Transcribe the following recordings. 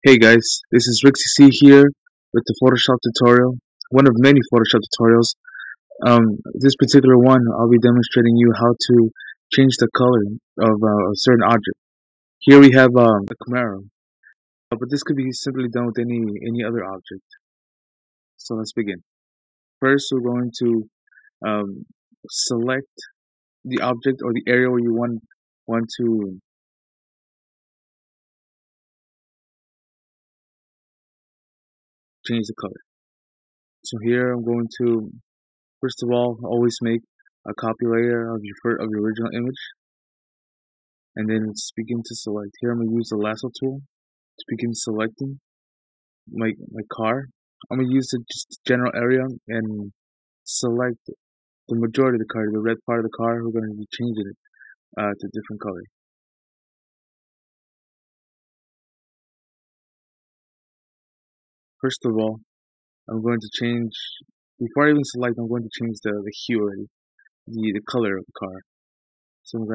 Hey guys, this is Rick C here with the Photoshop tutorial, one of many Photoshop tutorials. This particular one, I'll be demonstrating you how to change the color of a certain object. Here we have a Camaro, but this could be simply done with any other object. So let's begin. First, we're going to um, select the object or the area where you want to change the color. So here I'm going to first of all always make a copy layer of your original image. And then let's begin to select. Here I'm going to use the lasso tool to begin selecting my car. I'm going to use the just general area and select the majority of the car, the red part of the car. We're going to be changing it to a different color. First of all, I'm going to change, before I even select, I'm going to change the hue already, the color of the car. So I'm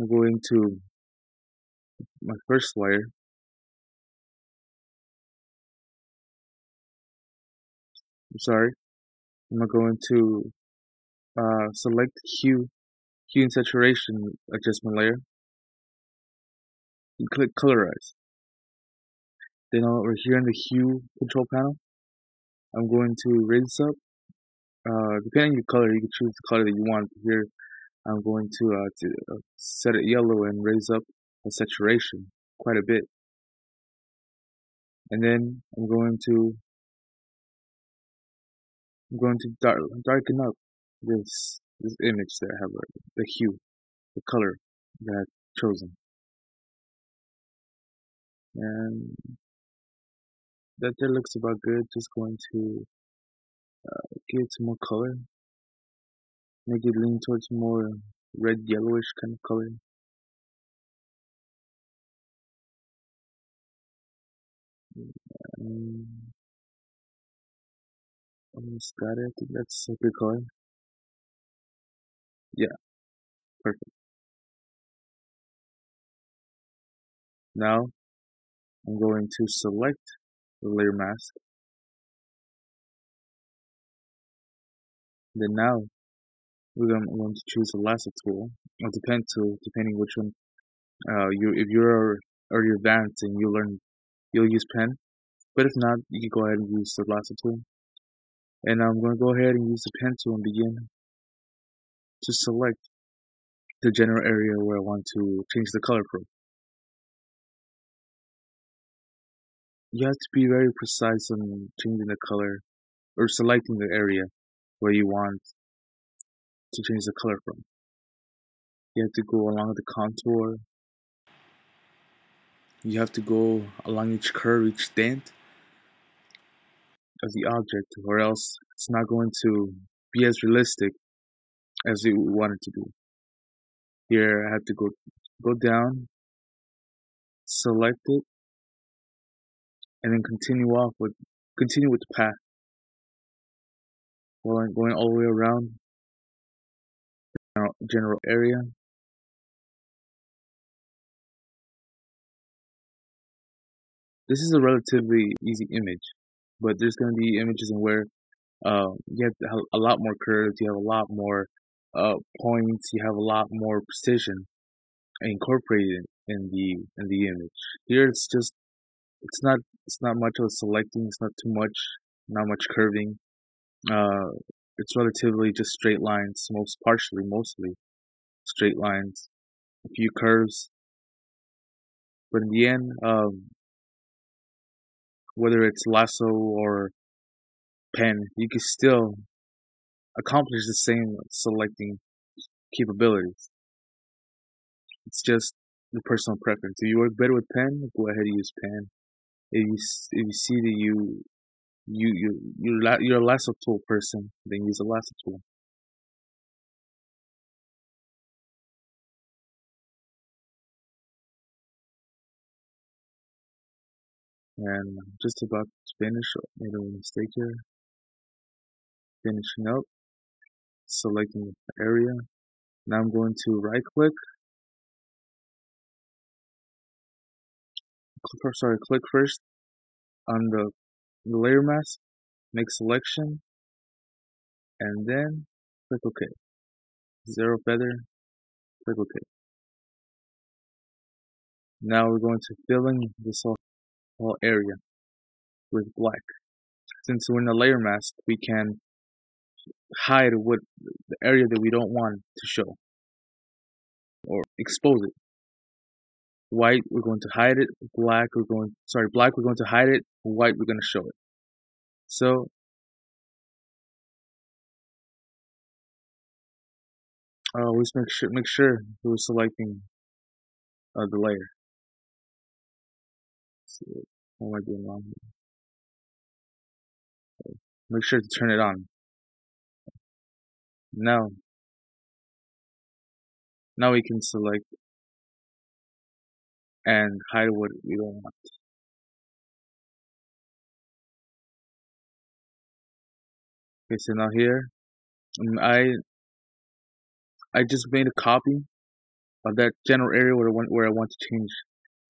going to my first layer. I'm sorry. I'm going to select hue and saturation adjustment layer. You click colorize. Then over here in the hue control panel, I'm going to raise up. Depending on your color, you can choose the color that you want. Here, I'm going to set it yellow and raise up the saturation quite a bit. And then I'm going to darken up this image that I have the hue, the color that I've chosen, and that there looks about good. Just going to give it some more color, make it lean towards more red yellowish kind of color. Um, almost got it. I think that's a good color. Yeah, perfect. Now I'm going to select the layer mask. Then now I'm going to choose the lasso tool or the pen tool, depending which one. If you're already advanced and you'll use pen. But if not, you can go ahead and use the lasso tool. And I'm going to go ahead and use the pen tool and begin to select the general area where I want to change the color from. You have to be very precise on changing the color or selecting the area where you want to change the color from. You have to go along the contour. You have to go along each curve, each dent of the object, or else it's not going to be as realistic as you want it to be. Here I have to go down, select it, and then continue with the path, going all the way around general area. This is a relatively easy image, but there's going to be images in where you have a lot more curves, you have a lot more points, you have a lot more precision incorporated in the image. Here it's not it's not much of selecting, it's not too much, not much curving. Uh, it's relatively just straight lines, mostly straight lines, a few curves. But in the end, whether it's lasso or pen, you can still accomplish the same selecting capabilities. It's just the personal preference. If you work better with pen, go ahead and use pen. If you see that you're a lasso tool person, then use a lasso tool. And I'm just about to finish. Made a mistake here. Finishing up, selecting the area. Now I'm going to right click click first on the layer mask, make selection, and then click OK. Zero feather, click OK. Now we're going to fill in this whole area with black. Since we're in a layer mask, we can hide what the area that we don't want to show or expose it. White, we're going to hide it. Black, we're going to hide it. White, we're going to show it. So let's make sure we're selecting the layer. So, what am I doing wrong here? Make sure to turn it on. Now we can select and hide what we don't want. Okay, so now here, I just made a copy of that general area where I want to change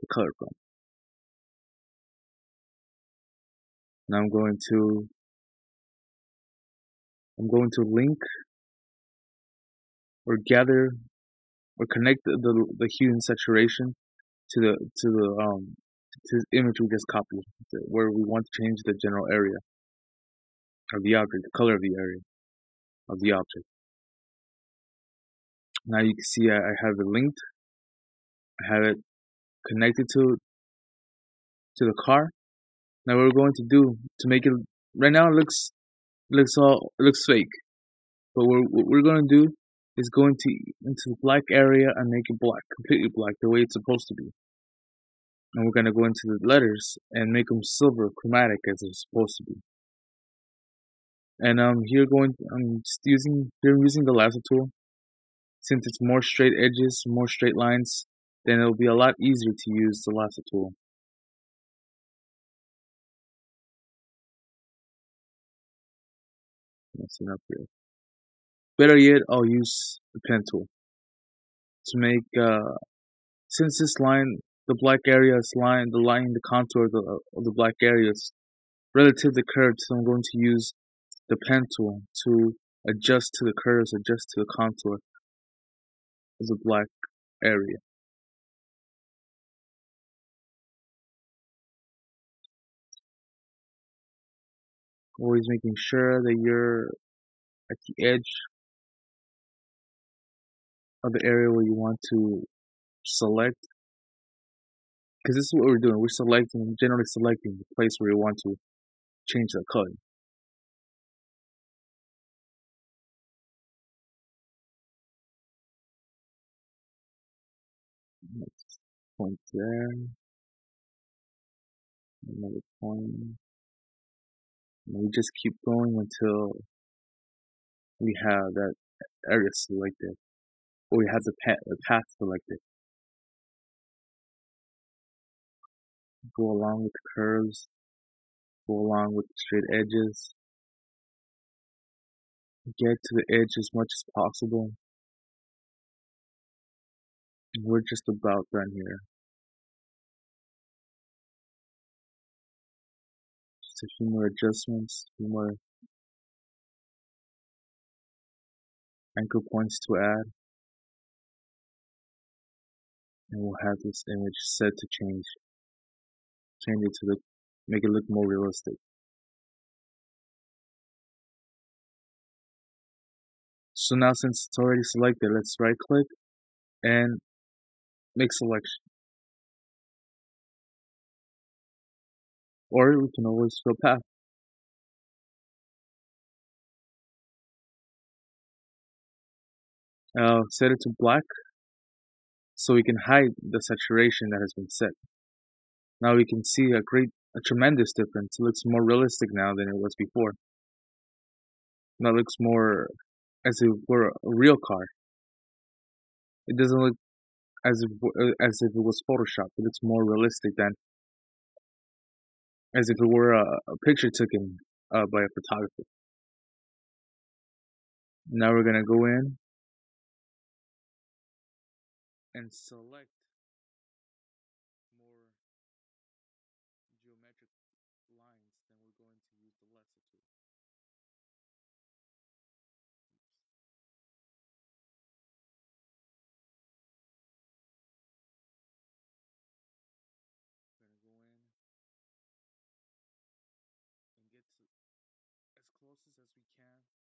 the color from. Now I'm going to link or gather or connect the hue and saturation to the image we just copied, where we want to change the general area of the object, the color of the area of the object. Now you can see I have it linked. I have it connected to the car. Now what we're going to do to make it right now it looks fake, but what we're going to do is go into the black area and make it black, completely black, the way it's supposed to be. And we're going to go into the letters and make them silver, chromatic, as they're supposed to be. And I'm just using the lasso tool. Since it's more straight edges, more straight lines, then it'll be a lot easier to use the lasso tool. Messing up here. Better yet, I'll use the pen tool to make. Since this line, the black area is the contour of the black area is relatively curved, so I'm going to use the pen tool to adjust to the curves, adjust to the contour of the black area. Always making sure that you're at the edge of the area where you want to select, because this is what we're doing. We're generally selecting the place where we want to change the color. Next point there, another point. And we just keep going until we have that area selected, or we have the path selected. Go along with the curves, go along with the straight edges, get to the edge as much as possible. And we're just about done here. Just a few more adjustments, a few more anchor points to add, and we'll have this image set to change it to make it look more realistic. So now since it's already selected, let's right click and make selection. Or we can always fill path. Set it to black so we can hide the saturation that has been set. Now we can see a tremendous difference. It looks more realistic now than it was before. Now it looks more as if we're a real car. It doesn't look as if it was photoshopped. It looks more realistic than as if it were a picture taken by a photographer. Now we're gonna go in and select more closest as we can